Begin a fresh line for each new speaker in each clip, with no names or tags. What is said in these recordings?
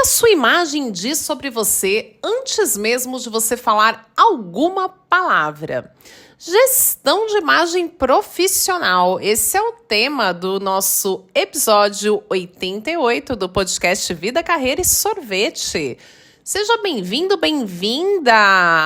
sua imagem diz sobre você antes mesmo de você falar alguma palavra? Gestão de imagem profissional. Esse é o tema do nosso episódio 88 do podcast Vida, Carreira e Sorvete. Seja bem-vindo, bem-vinda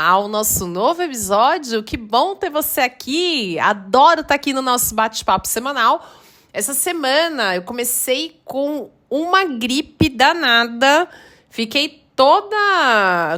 ao nosso novo episódio. Que bom ter você aqui. Adoro estar aqui no nosso bate-papo semanal. Essa semana eu comecei com uma gripe danada. Fiquei toda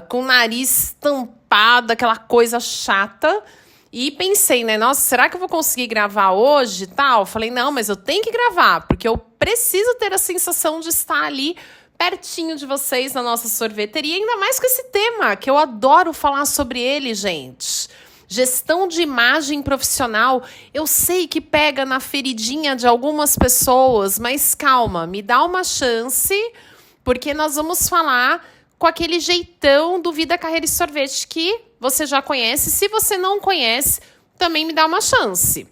com o nariz tampado, aquela coisa chata. E pensei, né? Nossa, será que eu vou conseguir gravar hoje e tal? Falei, não, mas eu tenho que gravar, porque eu preciso ter a sensação de estar ali pertinho de vocês na nossa sorveteria, ainda mais com esse tema, que eu adoro falar sobre ele, gente. Gestão de imagem profissional. Eu sei que pega na feridinha de algumas pessoas, mas calma, me dá uma chance, porque nós vamos falar com aquele jeitão do Vida, Carreira e Sorvete que você já conhece. Se você não conhece, também me dá uma chance.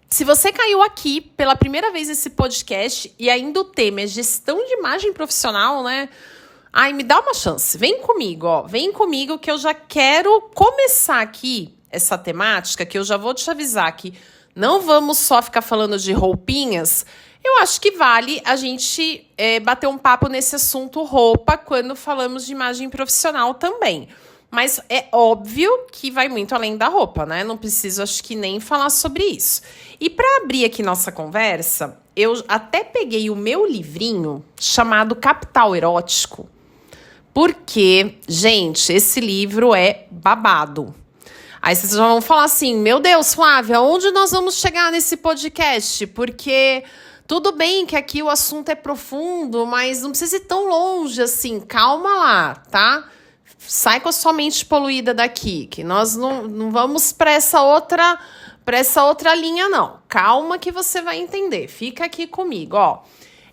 Se você caiu aqui pela primeira vez nesse podcast e ainda o tema é gestão de imagem profissional, né? Ai, me dá uma chance. Vem comigo, ó. Vem comigo que eu já quero começar aqui essa temática, que eu já vou te avisar que não vamos só ficar falando de roupinhas. Eu acho que vale a gente bater um papo nesse assunto roupa quando falamos de imagem profissional também. Mas é óbvio que vai muito além da roupa, né? Não preciso, acho que, nem falar sobre isso. E para abrir aqui nossa conversa, eu até peguei o meu livrinho chamado Capital Erótico, porque, gente, esse livro é babado. Aí vocês já vão falar assim, meu Deus, Flávia, onde nós vamos chegar nesse podcast? Porque tudo bem que aqui o assunto é profundo, mas não precisa ir tão longe assim. Calma lá, tá? Sai com a sua mente poluída daqui, que nós não vamos para essa outra linha, não. Calma que você vai entender. Fica aqui comigo, ó.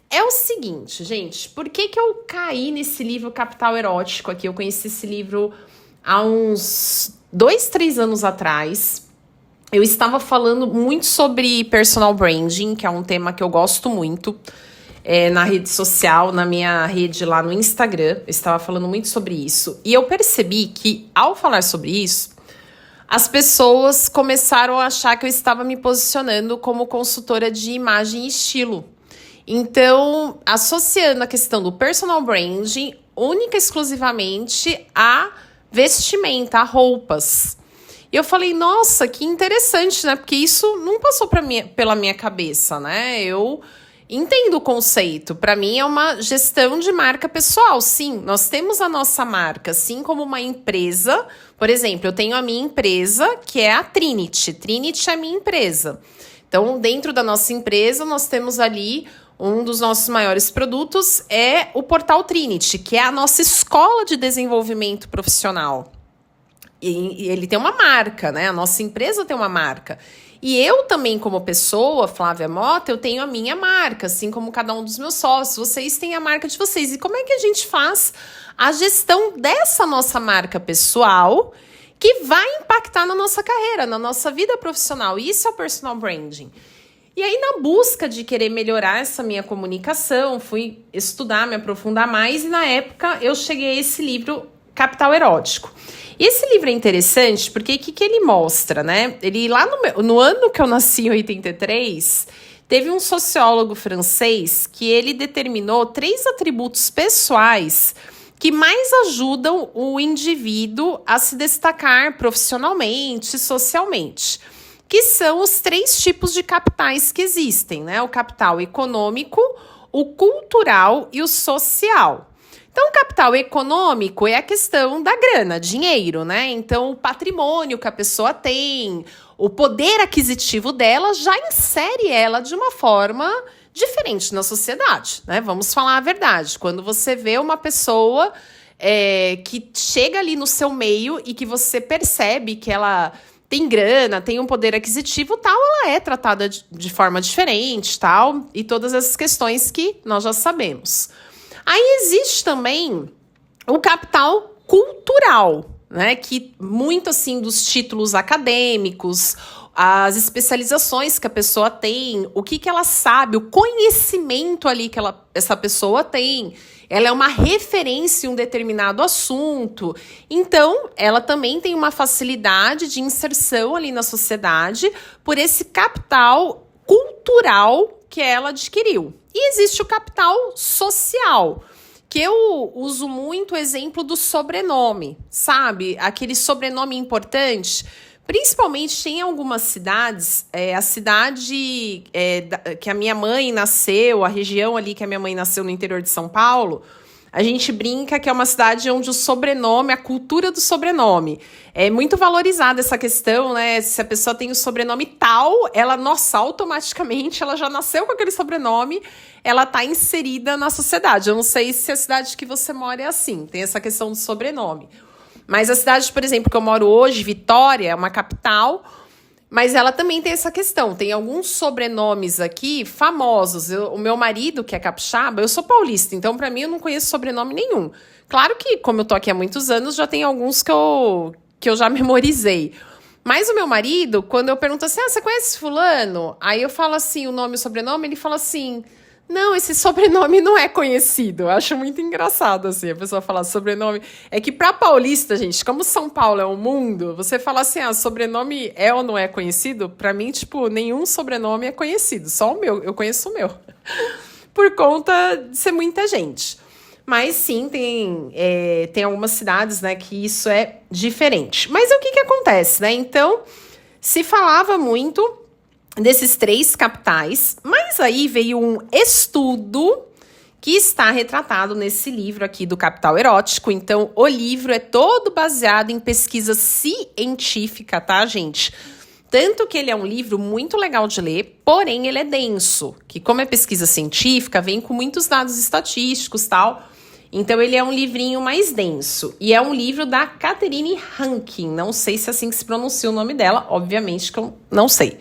É o seguinte, gente, por que eu caí nesse livro Capital Erótico aqui? Eu conheci esse livro há uns 2, 3 anos atrás. Eu estava falando muito sobre personal branding, que é um tema que eu gosto muito. Na rede social, na minha rede lá no Instagram, eu estava falando muito sobre isso. E eu percebi que, ao falar sobre isso, as pessoas começaram a achar que eu estava me posicionando como consultora de imagem e estilo. Então, associando a questão do personal branding única e exclusivamente a vestimenta, a roupas. E eu falei, nossa, que interessante, né? Porque isso não passou pela minha cabeça, né? Eu entendo o conceito. Para mim é uma gestão de marca pessoal. Sim, nós temos a nossa marca, assim como uma empresa. Por exemplo, eu tenho a minha empresa, que é a Trinity. Trinity é a minha empresa. Então, dentro da nossa empresa, nós temos ali um dos nossos maiores produtos é o Portal Trinity, que é a nossa escola de desenvolvimento profissional. E ele tem uma marca, né? A nossa empresa tem uma marca. E eu também, como pessoa, Flávia Mota, eu tenho a minha marca, assim como cada um dos meus sócios. Vocês têm a marca de vocês. E como é que a gente faz a gestão dessa nossa marca pessoal que vai impactar na nossa carreira, na nossa vida profissional? Isso é o personal branding. E aí, na busca de querer melhorar essa minha comunicação, fui estudar, me aprofundar mais. E na época, eu cheguei a esse livro, Capital Erótico. E esse livro é interessante porque o que ele mostra, né? Ele, lá no ano que eu nasci, em 83, teve um sociólogo francês que ele determinou 3 atributos pessoais que mais ajudam o indivíduo a se destacar profissionalmente e socialmente, que são os 3 tipos de capitais que existem, né? O capital econômico, o cultural e o social. Então, o capital econômico é a questão da grana, dinheiro, né? Então, o patrimônio que a pessoa tem, o poder aquisitivo dela já insere ela de uma forma diferente na sociedade, né? Vamos falar a verdade. Quando você vê uma pessoa que chega ali no seu meio e que você percebe que ela tem grana, tem um poder aquisitivo, tal, ela é tratada de forma diferente, tal, e todas essas questões que nós já sabemos. Aí existe também o capital cultural, né? Que muito assim dos títulos acadêmicos, as especializações que a pessoa tem, o que ela sabe, o conhecimento ali que essa pessoa tem. ela é uma referência em um determinado assunto. Então, ela também tem uma facilidade de inserção ali na sociedade por esse capital cultural que ela adquiriu. E existe o capital social, que eu uso muito o exemplo do sobrenome, sabe? Aquele sobrenome importante. Principalmente tem algumas cidades, a cidade que a minha mãe nasceu, a região ali que a minha mãe nasceu no interior de São Paulo, a gente brinca que é uma cidade onde o sobrenome, a cultura do sobrenome, é muito valorizada essa questão, né? Se a pessoa tem o sobrenome tal, automaticamente, ela já nasceu com aquele sobrenome, ela tá inserida na sociedade. Eu não sei se a cidade que você mora é assim, tem essa questão do sobrenome. Mas a cidade, por exemplo, que eu moro hoje, Vitória, é uma capital, mas ela também tem essa questão. Tem alguns sobrenomes aqui famosos. O meu marido, que é capixaba, eu sou paulista, então para mim eu não conheço sobrenome nenhum. Claro que, como eu tô aqui há muitos anos, já tem alguns que eu já memorizei. Mas o meu marido, quando eu pergunto assim, você conhece fulano? Aí eu falo assim, o nome e o sobrenome, ele fala assim... Não, esse sobrenome não é conhecido. Eu acho muito engraçado, assim, a pessoa falar sobrenome. É que pra paulista, gente, como São Paulo é um mundo, você fala assim, sobrenome é ou não é conhecido? Pra mim, tipo, nenhum sobrenome é conhecido. Só o meu, eu conheço o meu. Por conta de ser muita gente. Mas sim, tem algumas cidades, né, que isso é diferente. Mas o que acontece, né? Então, se falava muito desses 3 capitais, mas aí veio um estudo que está retratado nesse livro aqui do Capital Erótico. Então, o livro é todo baseado em pesquisa científica, tá, gente? Tanto que ele é um livro muito legal de ler, porém ele é denso, que como é pesquisa científica, vem com muitos dados estatísticos e tal. Então, ele é um livrinho mais denso. E é um livro da Catherine Rankin. Não sei se é assim que se pronuncia o nome dela, obviamente que eu não sei.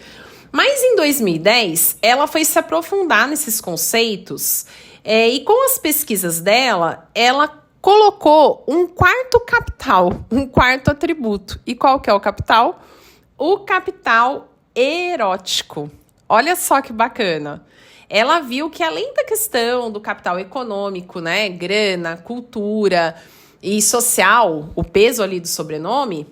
Mas em 2010, ela foi se aprofundar nesses conceitos e com as pesquisas dela, ela colocou um 4º capital, um 4º atributo. E qual que é o capital? O capital erótico. Olha só que bacana. Ela viu que além da questão do capital econômico, né, grana, cultura e social, o peso ali do sobrenome,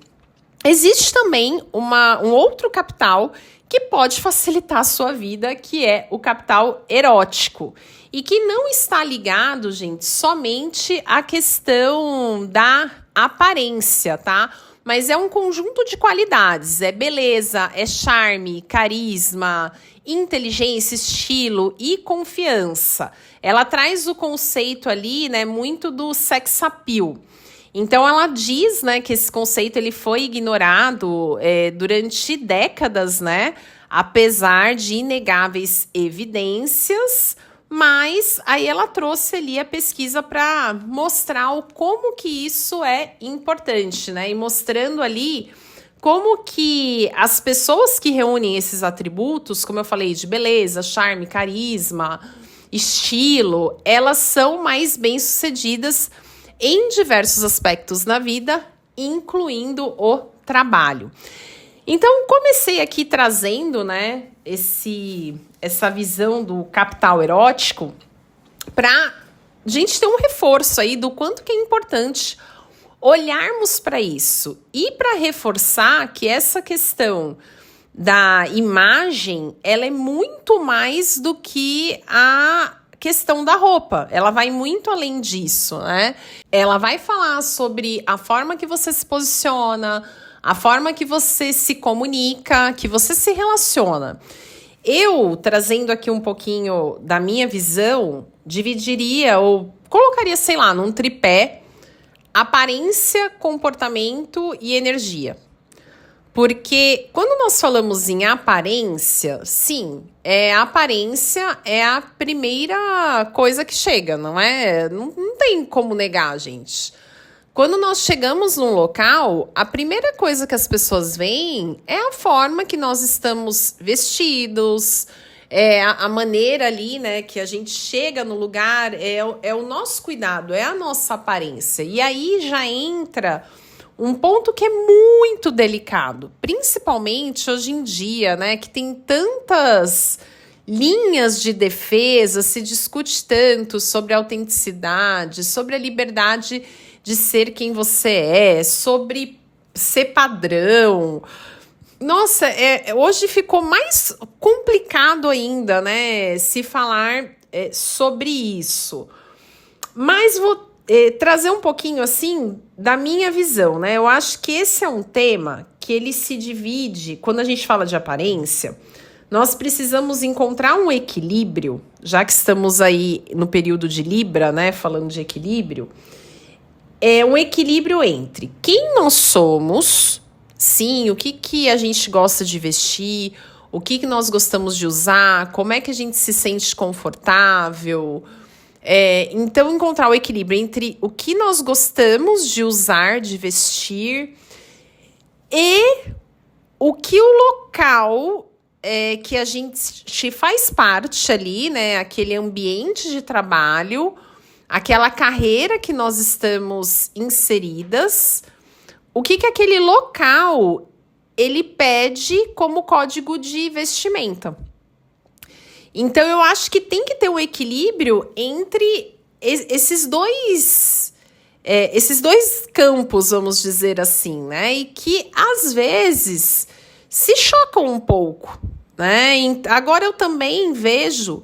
existe também um outro capital que pode facilitar a sua vida, que é o capital erótico. E que não está ligado, gente, somente à questão da aparência, tá? Mas é um conjunto de qualidades. É beleza, é charme, carisma, inteligência, estilo e confiança. Ela traz o conceito ali, né, muito do sex appeal. Então, ela diz, né, que esse conceito ele foi ignorado durante décadas, né, apesar de inegáveis evidências, mas aí ela trouxe ali a pesquisa para mostrar como que isso é importante, né, e mostrando ali como que as pessoas que reúnem esses atributos, como eu falei, de beleza, charme, carisma, estilo, elas são mais bem-sucedidas em diversos aspectos na vida, incluindo o trabalho. Então, comecei aqui trazendo, né, essa visão do capital erótico para a gente ter um reforço aí do quanto que é importante olharmos para isso. E para reforçar que essa questão da imagem, ela é muito mais do que a questão da roupa, ela vai muito além disso, né? Ela vai falar sobre a forma que você se posiciona, a forma que você se comunica, que você se relaciona. Eu, trazendo aqui um pouquinho da minha visão, dividiria ou colocaria, sei lá, num tripé, aparência, comportamento e energia. Porque quando nós falamos em aparência, sim, a aparência é a primeira coisa que chega, não é? Não tem como negar, gente. Quando nós chegamos num local, a primeira coisa que as pessoas veem é a forma que nós estamos vestidos, a maneira ali, né, que a gente chega no lugar, é o nosso cuidado, é a nossa aparência. E aí já entra um ponto que é muito delicado, principalmente hoje em dia, né, que tem tantas linhas de defesa, se discute tanto sobre a autenticidade, sobre a liberdade de ser quem você é, sobre ser padrão. Nossa, hoje ficou mais complicado ainda, né, se falar sobre isso. Mas vou trazer um pouquinho, assim, da minha visão, né? Eu acho que esse é um tema que ele se divide, quando a gente fala de aparência, nós precisamos encontrar um equilíbrio, já que estamos aí no período de Libra, né, falando de equilíbrio, um equilíbrio entre quem nós somos, sim, o que a gente gosta de vestir, o que nós gostamos de usar, como é que a gente se sente confortável. Então, encontrar o equilíbrio entre o que nós gostamos de usar, de vestir, e o que o local que a gente faz parte ali, né? Aquele ambiente de trabalho, aquela carreira que nós estamos inseridas, o que aquele local ele pede como código de vestimenta. Então, eu acho que tem que ter um equilíbrio entre esses dois campos, vamos dizer assim, né? E que, às vezes, se chocam um pouco, né? Agora, eu também vejo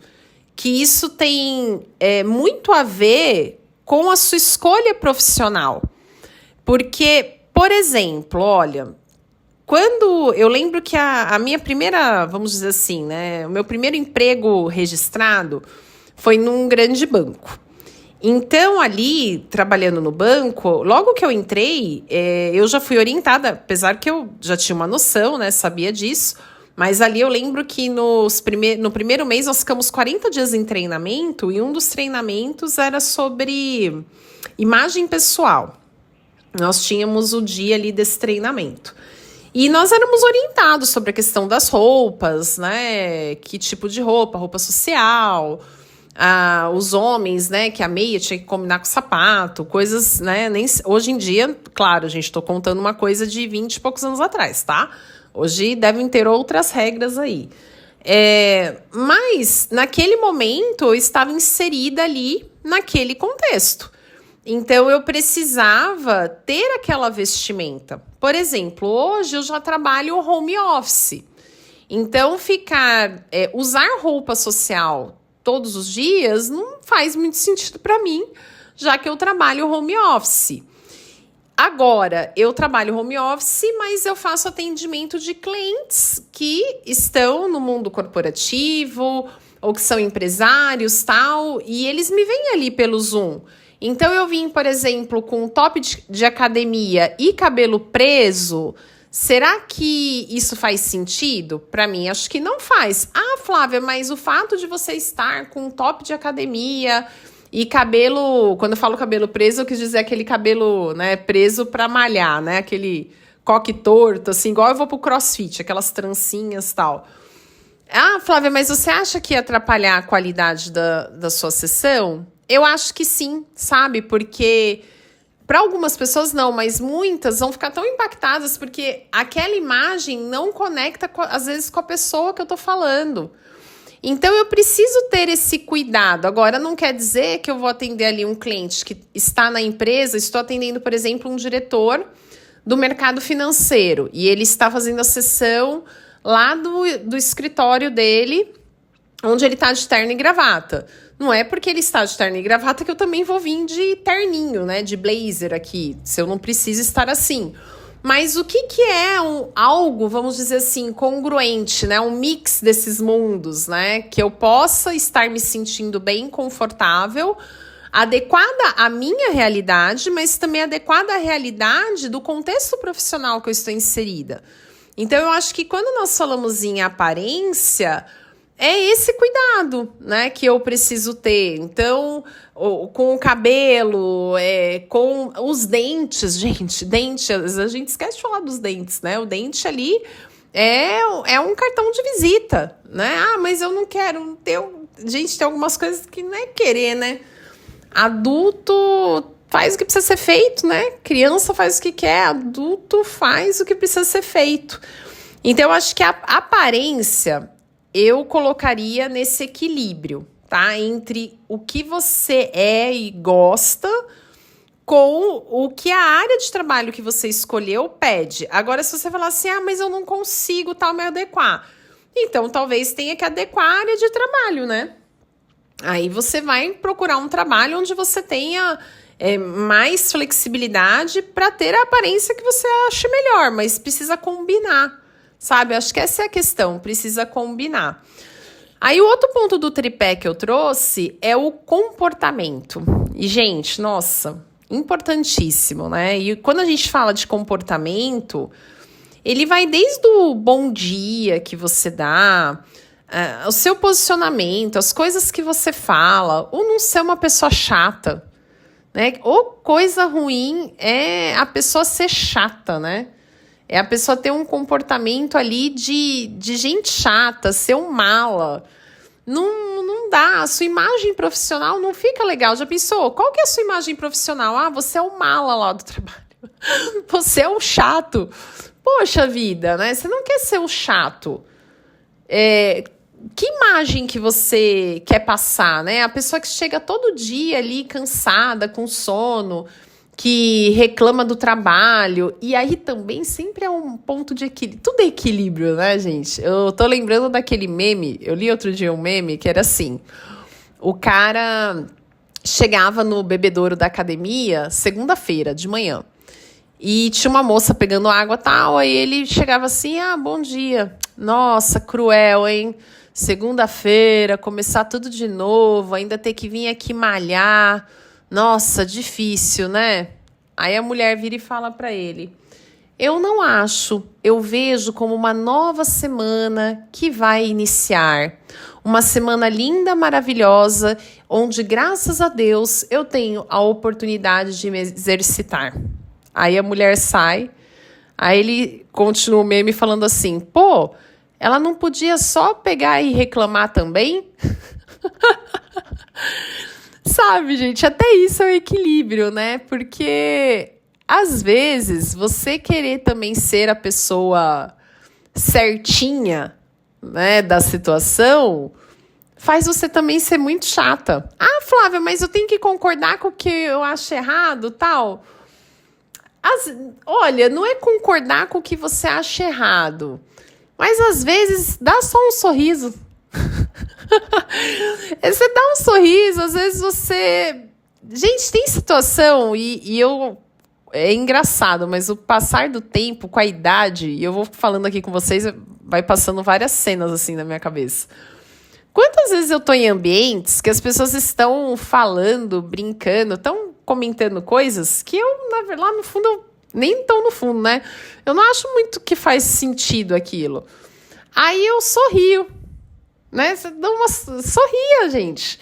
que isso tem muito a ver com a sua escolha profissional. Porque, por exemplo, olha... Quando eu lembro que a minha primeira, vamos dizer assim, né, o meu primeiro emprego registrado foi num grande banco. Então, ali, trabalhando no banco, logo que eu entrei, eu já fui orientada, apesar que eu já tinha uma noção, né, sabia disso, mas ali eu lembro que no primeiro mês nós ficamos 40 dias em treinamento e um dos treinamentos era sobre imagem pessoal. Nós tínhamos o dia ali desse treinamento. E nós éramos orientados sobre a questão das roupas, né? Que tipo de roupa social, os homens, né? Que a meia tinha que combinar com o sapato, coisas, né? Hoje em dia, claro, a gente estou contando uma coisa de 20 e poucos anos atrás, tá? Hoje devem ter outras regras aí. Mas, naquele momento, eu estava inserida ali naquele contexto. Então, eu precisava ter aquela vestimenta. Por exemplo, hoje eu já trabalho home office. Então, usar roupa social todos os dias não faz muito sentido para mim, já que eu trabalho home office. Agora, eu trabalho home office, mas eu faço atendimento de clientes que estão no mundo corporativo ou que são empresários, tal, e eles me veem ali pelo Zoom. Então, eu vim, por exemplo, com um top de academia e cabelo preso. Será que isso faz sentido? Para mim, acho que não faz. Ah, Flávia, mas o fato de você estar com um top de academia e cabelo... Quando eu falo cabelo preso, eu quis dizer aquele cabelo, né, preso para malhar, né? Aquele coque torto, assim, igual eu vou pro crossfit, aquelas trancinhas e tal. Ah, Flávia, mas você acha que ia atrapalhar a qualidade da sua sessão? Eu acho que sim, sabe? Porque para algumas pessoas não, mas muitas vão ficar tão impactadas porque aquela imagem não conecta, às vezes, com a pessoa que eu tô falando. Então, eu preciso ter esse cuidado. Agora, não quer dizer que eu vou atender ali um cliente que está na empresa, estou atendendo, por exemplo, um diretor do mercado financeiro e ele está fazendo a sessão lá do escritório dele, onde ele está de terno e gravata. Não é porque ele está de terno e gravata que eu também vou vir de terninho, né? De blazer aqui, se eu não preciso estar assim. Mas o que é algo, vamos dizer assim, congruente, né? Um mix desses mundos, né? Que eu possa estar me sentindo bem, confortável, adequada à minha realidade, mas também adequada à realidade do contexto profissional que eu estou inserida. Então, eu acho que quando nós falamos em aparência... é esse cuidado, né, que eu preciso ter. Então, com o cabelo, com os dentes, gente, a gente esquece de falar dos dentes, né? O dente ali é um cartão de visita, né? Ah, mas eu não quero ter... Gente, tem algumas coisas que não é querer, né? Adulto faz o que precisa ser feito, né? Criança faz o que quer, adulto faz o que precisa ser feito. Então, eu acho que a aparência... eu colocaria nesse equilíbrio, tá? Entre o que você é e gosta com o que a área de trabalho que você escolheu pede. Agora, se você falar assim, mas eu não consigo me adequar. Então, talvez tenha que adequar a área de trabalho, né? Aí você vai procurar um trabalho onde você tenha mais flexibilidade para ter a aparência que você acha melhor, mas precisa combinar, sabe? Acho que essa é a questão, precisa combinar. Aí o outro ponto do tripé que eu trouxe é o comportamento. E, gente, nossa, importantíssimo, né? E quando a gente fala de comportamento, ele vai desde o bom dia que você dá, o seu posicionamento, as coisas que você fala, ou não ser uma pessoa chata, né? Ou coisa ruim é a pessoa ser chata, né? É a pessoa ter um comportamento ali de gente chata, ser um mala. Não dá, a sua imagem profissional não fica legal. Já pensou? Qual que é a sua imagem profissional? Você é o mala lá do trabalho. Você é o chato. Poxa vida, né? Você não quer ser o chato. Que imagem que você quer passar, né? A pessoa que chega todo dia ali cansada, com sono, que reclama do trabalho. E aí também sempre é um ponto de equilíbrio. Tudo é equilíbrio, né, gente? Eu tô lembrando daquele meme. Eu li outro dia um meme que era assim. O cara chegava no bebedouro da academia segunda-feira de manhã. E tinha uma moça pegando água e tal. Aí ele chegava assim, bom dia. Nossa, cruel, hein? Segunda-feira, começar tudo de novo, ainda ter que vir aqui malhar. Nossa, difícil, né? Aí a mulher vira e fala para ele: eu não acho, eu vejo como uma nova semana que vai iniciar. Uma semana linda, maravilhosa, onde, graças a Deus, eu tenho a oportunidade de me exercitar. Aí a mulher sai, aí ele continua o meme falando assim: pô, ela não podia só pegar e reclamar também? Sabe, gente, até isso é o equilíbrio, né? Porque, às vezes, você querer também ser a pessoa certinha, né, da situação, faz você também ser muito chata. Flávia, mas eu tenho que concordar com o que eu acho errado, tal. Olha, não é concordar com o que você acha errado, mas às vezes dá só um sorriso. Você dá um sorriso, às vezes você... Gente, tem situação e eu... É engraçado, mas o passar do tempo com a idade, e eu vou falando aqui com vocês, vai passando várias cenas assim na minha cabeça. Quantas vezes eu tô em ambientes que as pessoas estão falando, brincando, estão comentando coisas que eu, lá no fundo, eu nem tão no fundo, né? Eu não acho muito que faz sentido aquilo. Aí eu sorrio, né? Sorria, gente.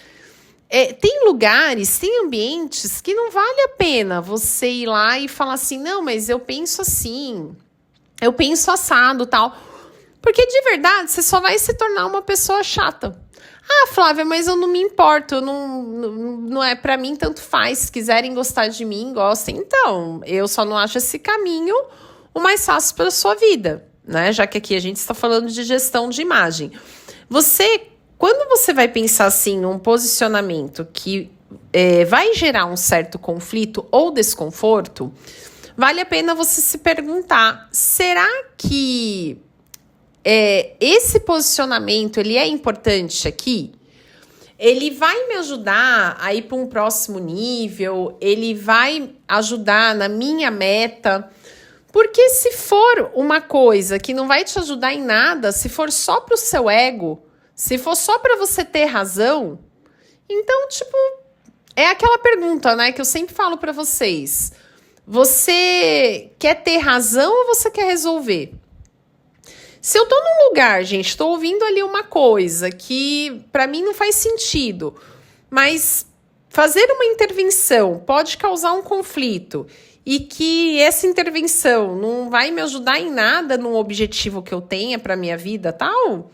Tem lugares, tem ambientes que não vale a pena você ir lá e falar assim, não, mas eu penso assim, eu penso assado, tal. Porque, de verdade, você só vai se tornar uma pessoa chata. Flávia, mas eu não me importo, não é pra mim, tanto faz. Se quiserem gostar de mim, gostem. Então, eu só não acho esse caminho o mais fácil para a sua vida, né? Já que aqui a gente está falando de gestão de imagem. Quando você vai pensar assim num posicionamento que vai gerar um certo conflito ou desconforto, vale a pena você se perguntar, será que esse posicionamento ele é importante aqui? Ele vai me ajudar a ir para um próximo nível? Ele vai ajudar na minha meta? Porque se for uma coisa que não vai te ajudar em nada, se for só para o seu ego, se for só para você ter razão, então, é aquela pergunta, né, que eu sempre falo para vocês. Você quer ter razão ou você quer resolver? Se eu tô num lugar, gente, tô ouvindo ali uma coisa que para mim não faz sentido, mas fazer uma intervenção pode causar um conflito e que essa intervenção não vai me ajudar em nada no objetivo que eu tenha para minha vida, tal,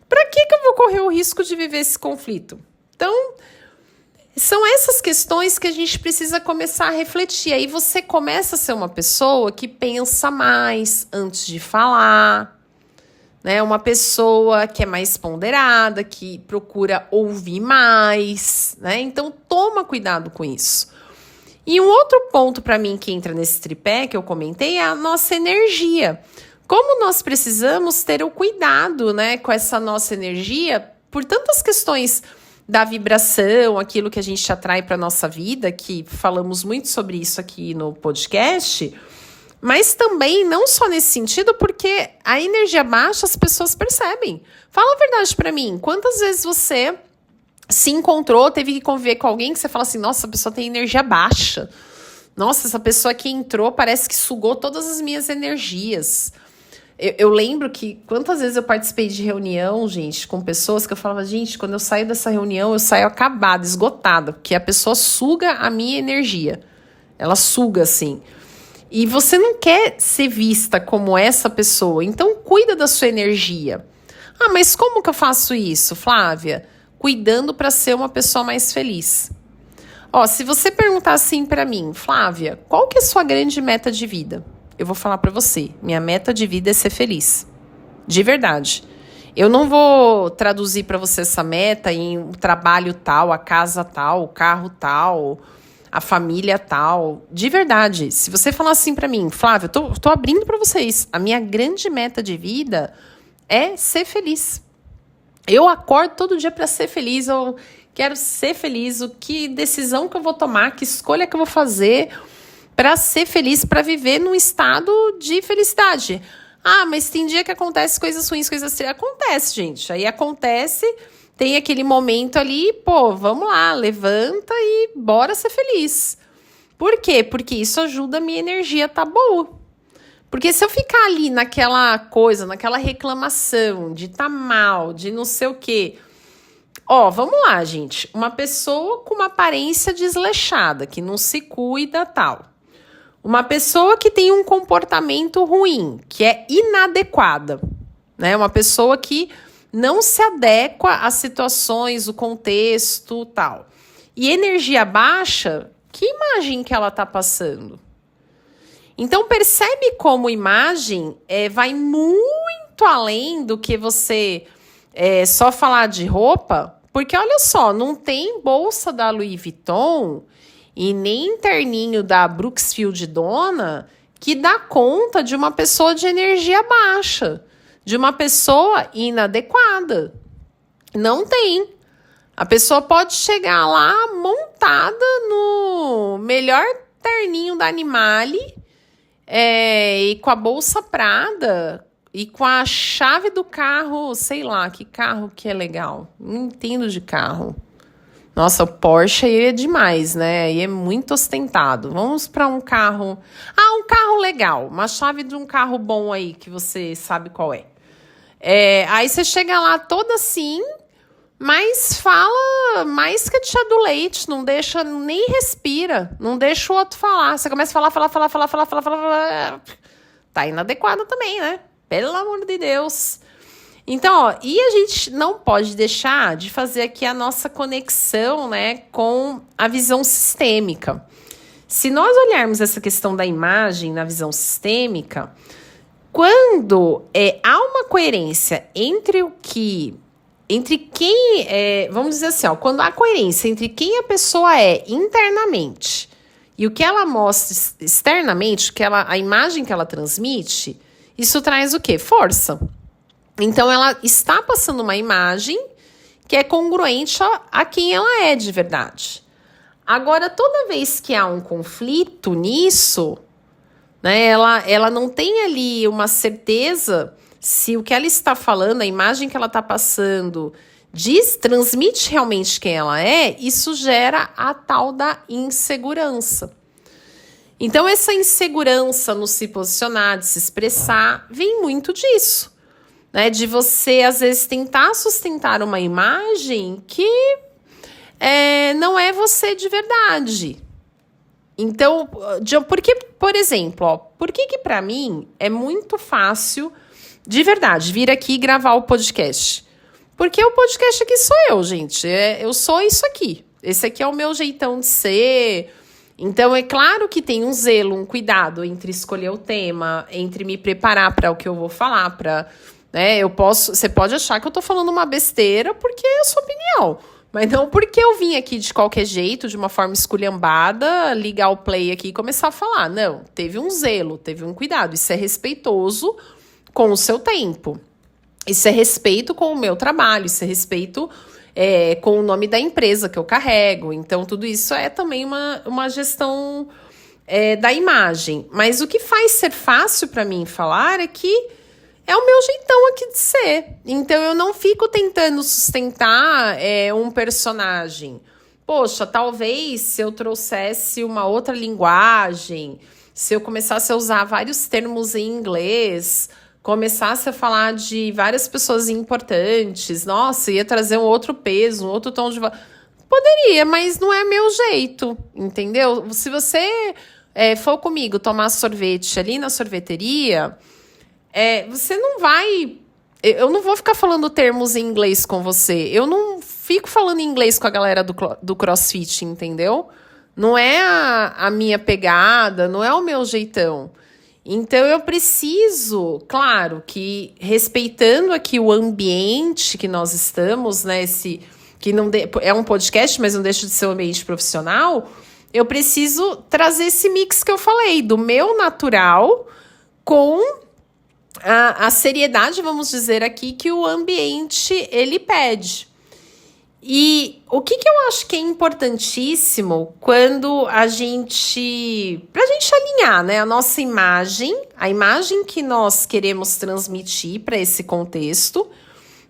para que eu vou correr o risco de viver esse conflito? Então, são essas questões que a gente precisa começar a refletir. Aí você começa a ser uma pessoa que pensa mais antes de falar, né? Uma pessoa que é mais ponderada, que procura ouvir mais, né? Então, toma cuidado com isso. E um outro ponto para mim que entra nesse tripé que eu comentei é a nossa energia. Como nós precisamos ter o cuidado, né, com essa nossa energia por tantas questões da vibração, aquilo que a gente atrai para a nossa vida, que falamos muito sobre isso aqui no podcast, mas também não só nesse sentido, porque a energia baixa as pessoas percebem. Fala a verdade para mim, quantas vezes você se encontrou, teve que conviver com alguém que você fala assim, nossa, a pessoa tem energia baixa. Nossa, essa pessoa que entrou parece que sugou todas as minhas energias. Eu lembro que quantas vezes eu participei de reunião, gente, com pessoas que eu falava, gente, quando eu saio dessa reunião, eu saio acabada, esgotada, porque a pessoa suga a minha energia. Ela suga, assim. E você não quer ser vista como essa pessoa, então cuida da sua energia. Ah, mas como que eu faço isso, Flávia? Cuidando para ser uma pessoa mais feliz. Ó, se você perguntar assim para mim, Flávia, qual que é a sua grande meta de vida? Eu vou falar para você, minha meta de vida é ser feliz. De verdade. Eu não vou traduzir para você essa meta em um trabalho tal, a casa tal, o carro tal, a família tal. De verdade. Se você falar assim para mim, Flávia, eu tô abrindo para vocês. A minha grande meta de vida é ser feliz. Eu acordo todo dia para ser feliz, eu quero ser feliz, que decisão que eu vou tomar, que escolha que eu vou fazer para ser feliz, para viver num estado de felicidade. Ah, mas tem dia que acontece coisas ruins, coisas assim. Acontece, gente. Aí acontece, tem aquele momento ali, pô, vamos lá, levanta e bora ser feliz. Por quê? Porque isso ajuda a minha energia a tá boa. Porque se eu ficar ali naquela coisa, naquela reclamação de tá mal, de não sei o quê. Ó, vamos lá, gente. Uma pessoa com uma aparência desleixada, que não se cuida, tal. Uma pessoa que tem um comportamento ruim, que é inadequada, né? Uma pessoa que não se adequa às situações, o contexto, tal. E energia baixa, que imagem que ela tá passando? Então, percebe como imagem vai muito além do que você só falar de roupa, porque olha só, não tem bolsa da Louis Vuitton e nem terninho da Brooksfield Donna que dá conta de uma pessoa de energia baixa, de uma pessoa inadequada. Não tem. A pessoa pode chegar lá montada no melhor terninho da Animale, e com a bolsa Prada e com a chave do carro, sei lá, que carro que é legal. Não entendo de carro. Nossa, o Porsche aí é demais, né? Aí é muito ostentado. Vamos para um carro... Ah, um carro legal. Uma chave de um carro bom aí, que você sabe qual é. Aí você chega lá toda assim, mas fala mais que a tia do leite, não deixa, nem respira, não deixa o outro falar. Você começa a falar. Tá inadequado também, né? Pelo amor de Deus. Então, ó, e a gente não pode deixar de fazer aqui a nossa conexão, né, com a visão sistêmica. Se nós olharmos essa questão da imagem na visão sistêmica, quando há uma coerência entre quem, vamos dizer assim, ó, quando há coerência entre quem a pessoa é internamente e o que ela mostra externamente, a imagem que ela transmite, isso traz o quê? Força. Então, ela está passando uma imagem que é congruente a quem ela é de verdade. Agora, toda vez que há um conflito nisso, né, ela não tem ali uma certeza se o que ela está falando, a imagem que ela está passando, transmite realmente quem ela é, isso gera a tal da insegurança. Então, essa insegurança no se posicionar, de se expressar, vem muito disso. Né, de você, às vezes, tentar sustentar uma imagem que não é você de verdade. Então, porque, por exemplo, ó, por que para mim é muito fácil, de verdade, vir aqui e gravar o podcast? Porque o podcast aqui sou eu, gente. Eu sou isso aqui. Esse aqui é o meu jeitão de ser. Então, é claro que tem um zelo, um cuidado entre escolher o tema, entre me preparar para o que eu vou falar, para né? Você pode achar que eu tô falando uma besteira porque é a sua opinião. Mas não porque eu vim aqui de qualquer jeito, de uma forma esculhambada, ligar o play aqui e começar a falar. Não, teve um zelo, teve um cuidado. Isso é respeitoso com o seu tempo. Isso é respeito com o meu trabalho, isso é respeito com o nome da empresa que eu carrego. Então, tudo isso é também uma gestão da imagem. Mas o que faz ser fácil para mim falar é que é o meu jeitão aqui de ser. Então, eu não fico tentando sustentar um personagem. Poxa, talvez se eu trouxesse uma outra linguagem, se eu começasse a usar vários termos em inglês, começasse a falar de várias pessoas importantes, nossa, ia trazer um outro peso, um outro tom de voz. Poderia, mas não é meu jeito, entendeu? Se você for comigo tomar sorvete ali na sorveteria, você não vai... Eu não vou ficar falando termos em inglês com você. Eu não fico falando inglês com a galera do CrossFit, entendeu? Não é a minha pegada, não é o meu jeitão. Então, eu preciso, claro, que respeitando aqui o ambiente que nós estamos, né? Que é um podcast, mas não deixa de ser um ambiente profissional, eu preciso trazer esse mix que eu falei, do meu natural com a seriedade, vamos dizer aqui, que o ambiente ele pede. E o que eu acho que é importantíssimo quando pra gente alinhar, né, a nossa imagem, a imagem que nós queremos transmitir para esse contexto,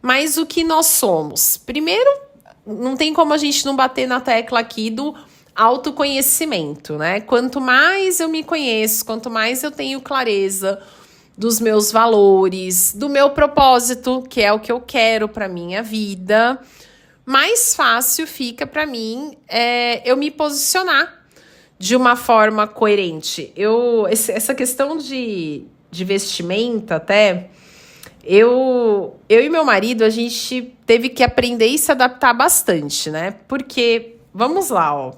mas o que nós somos. Primeiro, não tem como a gente não bater na tecla aqui do autoconhecimento, né? Quanto mais eu me conheço, quanto mais eu tenho clareza dos meus valores, do meu propósito, que é o que eu quero para minha vida, mais fácil fica para mim eu me posicionar de uma forma coerente. Essa questão de vestimenta até, eu e meu marido, a gente teve que aprender e se adaptar bastante, né? Porque, vamos lá, ó,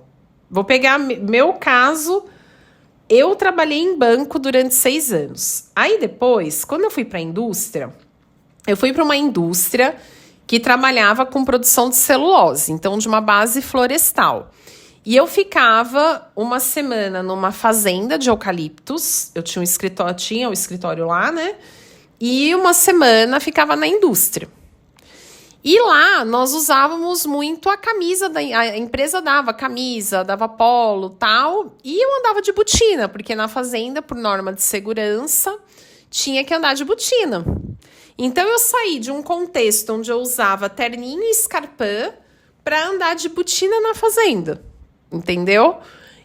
vou pegar meu caso. Eu trabalhei em banco durante 6 anos. Aí depois, quando eu fui para a indústria, eu fui para uma indústria que trabalhava com produção de celulose, então de uma base florestal. E eu ficava uma semana numa fazenda de eucaliptos, eu tinha um escritório lá, né? E uma semana ficava na indústria. E lá nós usávamos muito a camisa, a empresa dava camisa, dava polo, tal, e eu andava de botina, porque na fazenda, por norma de segurança, tinha que andar de botina. Então eu saí de um contexto onde eu usava terninho e escarpã para andar de botina na fazenda, entendeu?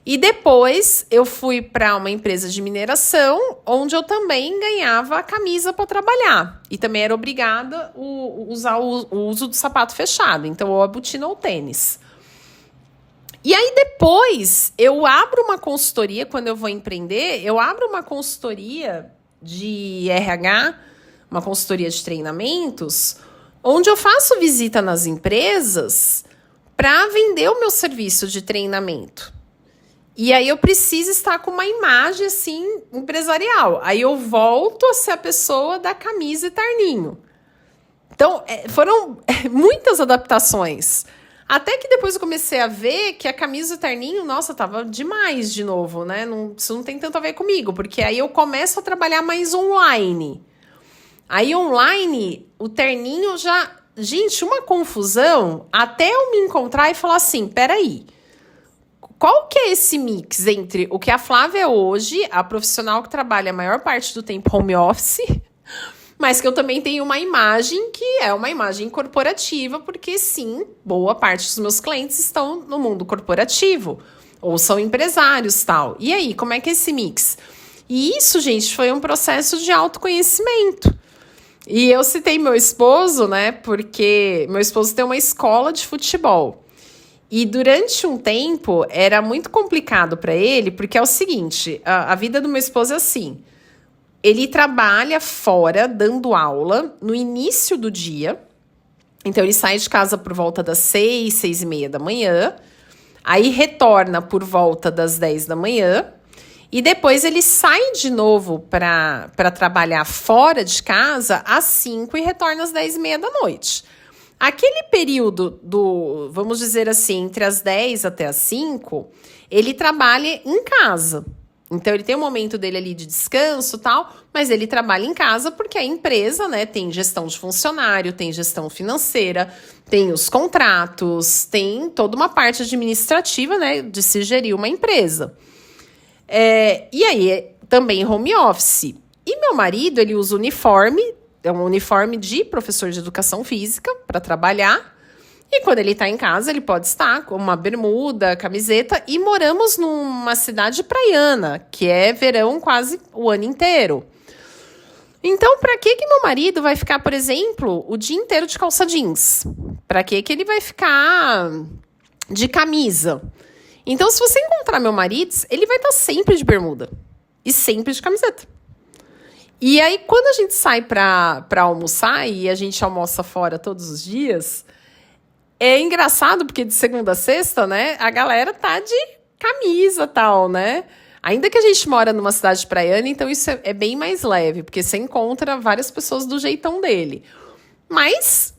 E depois eu fui para uma empresa de mineração, onde eu também ganhava a camisa para trabalhar. E também era obrigada a usar o uso do sapato fechado, então ou a botina ou o tênis. E aí depois eu abro uma consultoria, quando eu vou empreender, eu abro uma consultoria de RH, uma consultoria de treinamentos, onde eu faço visita nas empresas para vender o meu serviço de treinamento. E aí eu preciso estar com uma imagem, assim, empresarial. Aí eu volto a ser a pessoa da camisa e terninho. Então, foram muitas adaptações. Até que depois eu comecei a ver que a camisa e o terninho, nossa, tava demais de novo, né? Isso não tem tanto a ver comigo, porque aí eu começo a trabalhar mais online. Aí online, o terninho já... Gente, uma confusão até eu me encontrar e falar assim, peraí, qual que é esse mix entre o que a Flávia é hoje, a profissional que trabalha a maior parte do tempo home office, mas que eu também tenho uma imagem que é uma imagem corporativa, porque sim, boa parte dos meus clientes estão no mundo corporativo, ou são empresários, tal. E aí, como é que é esse mix? E isso, gente, foi um processo de autoconhecimento. E eu citei meu esposo, né, porque meu esposo tem uma escola de futebol. E durante um tempo era muito complicado para ele, porque é o seguinte, a vida do meu esposo é assim, ele trabalha fora dando aula no início do dia, então ele sai de casa por volta das 6, 6:30 da manhã, aí retorna por volta das 10 da manhã, E depois ele sai de novo para trabalhar fora de casa às 5 e retorna às 10h30 da noite. Aquele período vamos dizer assim, entre as 10 até as 5, ele trabalha em casa. Então, ele tem um momento dele ali de descanso e tal, mas ele trabalha em casa porque a empresa, né, tem gestão de funcionário, tem gestão financeira, tem os contratos, tem toda uma parte administrativa, né, de se gerir uma empresa. E aí, também home office. E meu marido, ele usa uniforme, é um uniforme de professor de educação física para trabalhar. E quando ele está em casa, ele pode estar com uma bermuda, camiseta. E moramos numa cidade praiana, que é verão quase o ano inteiro. Então, para que meu marido vai ficar, por exemplo, o dia inteiro de calça jeans? Para que ele vai ficar de camisa? Então, se você encontrar meu marido, ele vai estar sempre de bermuda e sempre de camiseta. E aí, quando a gente sai para almoçar, e a gente almoça fora todos os dias, é engraçado, porque de segunda a sexta, né, a galera tá de camisa e tal, né? Ainda que a gente mora numa cidade praiana, então isso é bem mais leve, porque você encontra várias pessoas do jeitão dele. Mas,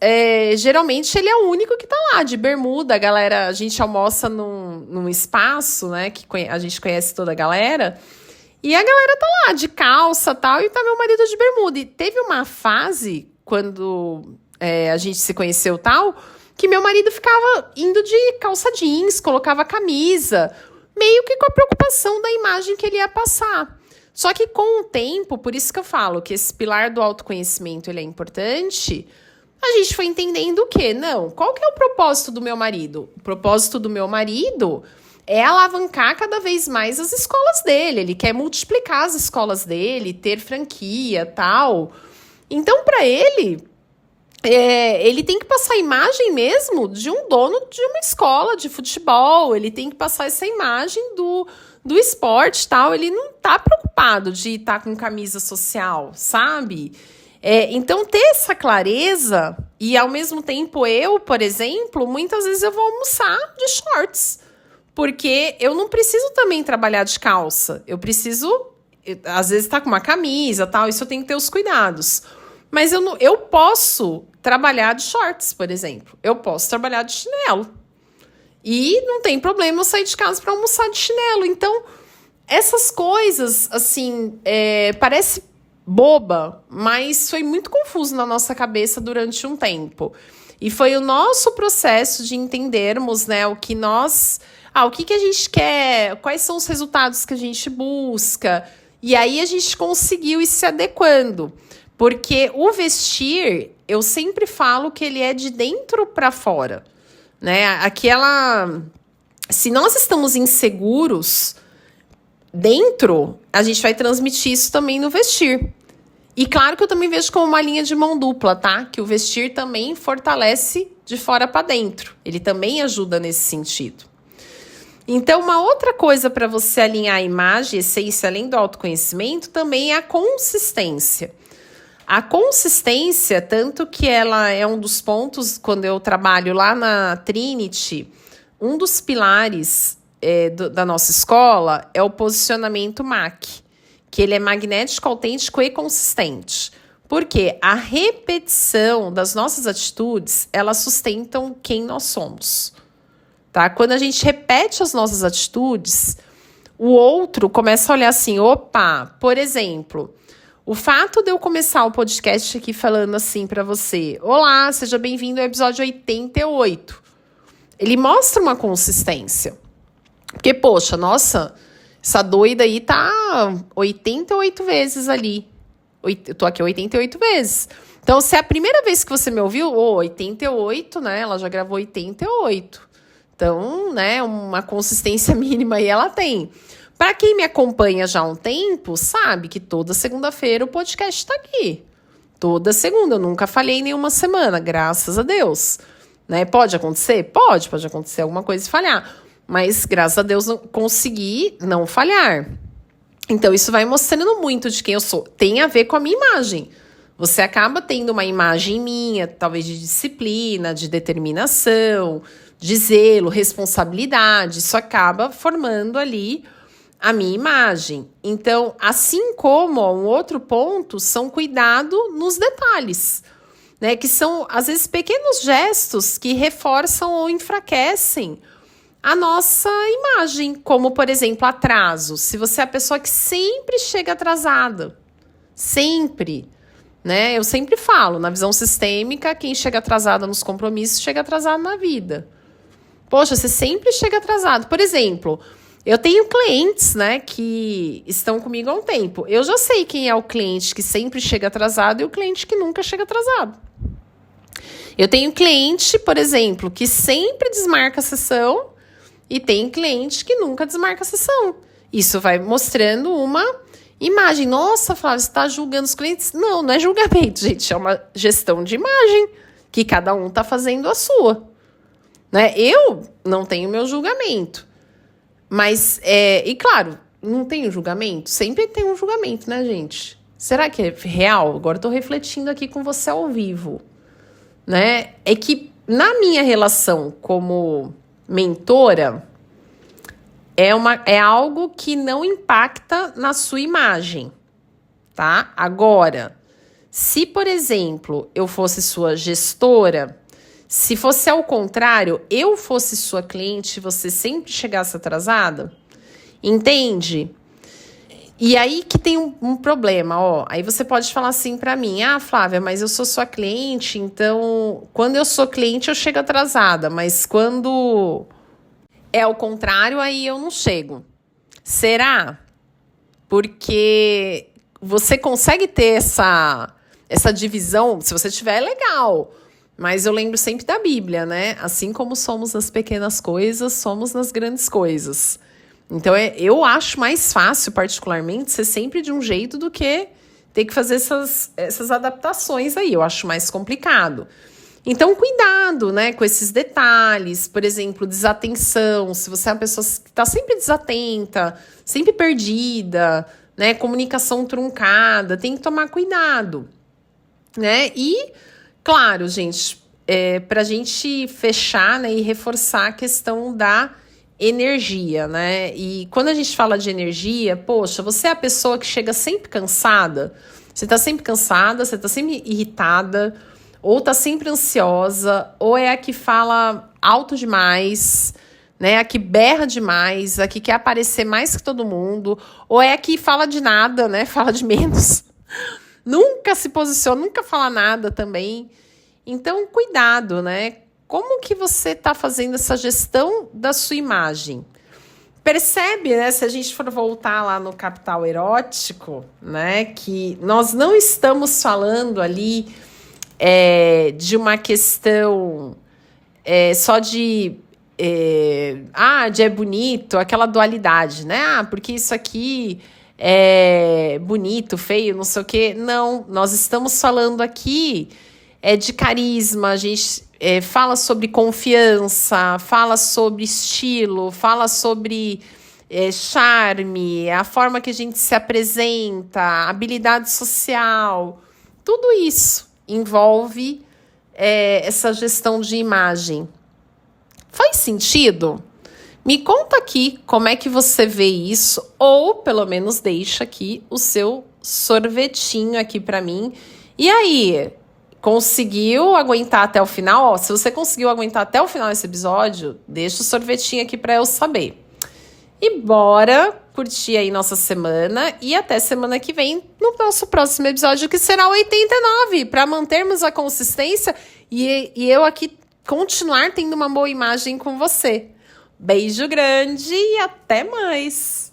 geralmente, ele é o único que tá lá, de bermuda. A gente almoça num espaço, né, que a gente conhece toda a galera. E a galera tá lá, de calça e tal, e tá meu marido de bermuda. E teve uma fase, quando a gente se conheceu e tal, que meu marido ficava indo de calça jeans, colocava camisa, meio que com a preocupação da imagem que ele ia passar. Só que com o tempo, por isso que eu falo que esse pilar do autoconhecimento ele é importante, a gente foi entendendo o quê? Não, qual que é o propósito do meu marido? O propósito do meu marido é alavancar cada vez mais as escolas dele. Ele quer multiplicar as escolas dele, ter franquia, tal. Então, para ele tem que passar a imagem mesmo de um dono de uma escola de futebol. Ele tem que passar essa imagem do esporte, tal. Ele não tá preocupado de estar com camisa social, sabe? Então, ter essa clareza e, ao mesmo tempo, eu, por exemplo, muitas vezes eu vou almoçar de shorts. Porque eu não preciso também trabalhar de calça. Eu preciso, às vezes, estar com uma camisa, tal. Isso eu tenho que ter os cuidados. Mas eu posso trabalhar de shorts, por exemplo. Eu posso trabalhar de chinelo. E não tem problema eu sair de casa para almoçar de chinelo. Então, essas coisas, assim, parece boba, mas foi muito confuso na nossa cabeça durante um tempo. E foi o nosso processo de entendermos, né, o que que a gente quer, quais são os resultados que a gente busca. E aí a gente conseguiu ir se adequando. Porque o vestir, eu sempre falo que ele é de dentro para fora, né? Se nós estamos inseguros dentro, a gente vai transmitir isso também no vestir. E claro que eu também vejo como uma linha de mão dupla, tá? Que o vestir também fortalece de fora para dentro. Ele também ajuda nesse sentido. Então, uma outra coisa para você alinhar a imagem e essência, além do autoconhecimento, também é a consistência. A consistência, tanto que ela é um dos pontos, quando eu trabalho lá na Trinity, um dos pilares da nossa escola é o posicionamento MAC, que ele é magnético, autêntico e consistente. Porque a repetição das nossas atitudes, elas sustentam quem nós somos. Tá? Quando a gente repete as nossas atitudes, o outro começa a olhar assim, opa, por exemplo, o fato de eu começar o podcast aqui falando assim para você, olá, seja bem-vindo ao episódio 88. Ele mostra uma consistência. Porque, poxa, nossa, essa doida aí tá 88 vezes ali. Eu tô aqui 88 vezes. Então, se é a primeira vez que você me ouviu, 88, né? Ela já gravou 88. Então, né, uma consistência mínima aí ela tem. Para quem me acompanha já há um tempo, sabe que toda segunda-feira o podcast está aqui. Toda segunda, eu nunca falhei em nenhuma semana, graças a Deus. Né? Pode acontecer? Pode acontecer alguma coisa e falhar. Mas, graças a Deus, consegui não falhar. Então, isso vai mostrando muito de quem eu sou. Tem a ver com a minha imagem. Você acaba tendo uma imagem minha, talvez de disciplina, de determinação, de zelo, responsabilidade. Isso acaba formando ali a minha imagem. Então, assim como um outro ponto, são cuidado nos detalhes, né? Que são, às vezes, pequenos gestos que reforçam ou enfraquecem a nossa imagem, como, por exemplo, atraso. Se você é a pessoa que sempre chega atrasada, sempre, né? Eu sempre falo, na visão sistêmica, quem chega atrasado nos compromissos, chega atrasado na vida. Poxa, você sempre chega atrasado. Por exemplo, eu tenho clientes, né, que estão comigo há um tempo. Eu já sei quem é o cliente que sempre chega atrasado e o cliente que nunca chega atrasado. Eu tenho cliente, por exemplo, que sempre desmarca a sessão e tem cliente que nunca desmarca a sessão. Isso vai mostrando uma imagem. Nossa, Flávia, você está julgando os clientes? Não, não é julgamento, gente. É uma gestão de imagem que cada um está fazendo a sua. Né? Eu não tenho meu julgamento. Mas, e claro, não tem um julgamento? Sempre tem um julgamento, né, gente? Será que é real? Agora eu tô refletindo aqui com você ao vivo, né? É que na minha relação como mentora, é algo que não impacta na sua imagem, tá? Agora, se, por exemplo, eu fosse sua gestora, se fosse ao contrário, eu fosse sua cliente e você sempre chegasse atrasada, entende? E aí que tem um problema, ó. Aí você pode falar assim pra mim, ah, Flávia, mas eu sou sua cliente, então quando eu sou cliente eu chego atrasada, mas quando é o contrário, aí eu não chego. Será? Porque você consegue ter essa divisão, se você tiver, é legal. Mas eu lembro sempre da Bíblia, né? Assim como somos nas pequenas coisas, somos nas grandes coisas. Então, eu acho mais fácil, particularmente, ser sempre de um jeito do que ter que fazer essas adaptações aí. Eu acho mais complicado. Então, cuidado, né, com esses detalhes. Por exemplo, desatenção. Se você é uma pessoa que está sempre desatenta, sempre perdida, né, comunicação truncada, tem que tomar cuidado, né? E claro, gente, para a gente fechar, né, e reforçar a questão da energia, né? E quando a gente fala de energia, poxa, você é a pessoa que chega sempre cansada? Você tá sempre cansada, você tá sempre irritada, ou tá sempre ansiosa, ou é a que fala alto demais, né? A que berra demais, a que quer aparecer mais que todo mundo, ou é a que fala de nada, né? Fala de menos. Nunca se posiciona, nunca fala nada também. Então, cuidado, né? Como que você está fazendo essa gestão da sua imagem? Percebe, né? Se a gente for voltar lá no Capital Erótico, né? Que nós não estamos falando ali de uma questão só de é bonito, aquela dualidade, né? Ah, porque isso aqui é bonito, feio, não sei o quê. Não, nós estamos falando aqui de carisma, a gente fala sobre confiança, fala sobre estilo, fala sobre charme, a forma que a gente se apresenta, habilidade social. Tudo isso envolve essa gestão de imagem. Faz sentido? Me conta aqui como é que você vê isso, ou pelo menos deixa aqui o seu sorvetinho aqui para mim. E aí, conseguiu aguentar até o final? Ó, se você conseguiu aguentar até o final desse episódio, deixa o sorvetinho aqui para eu saber. E bora curtir aí nossa semana e até semana que vem no nosso próximo episódio, que será o 89, para mantermos a consistência e eu aqui continuar tendo uma boa imagem com você. Beijo grande e até mais!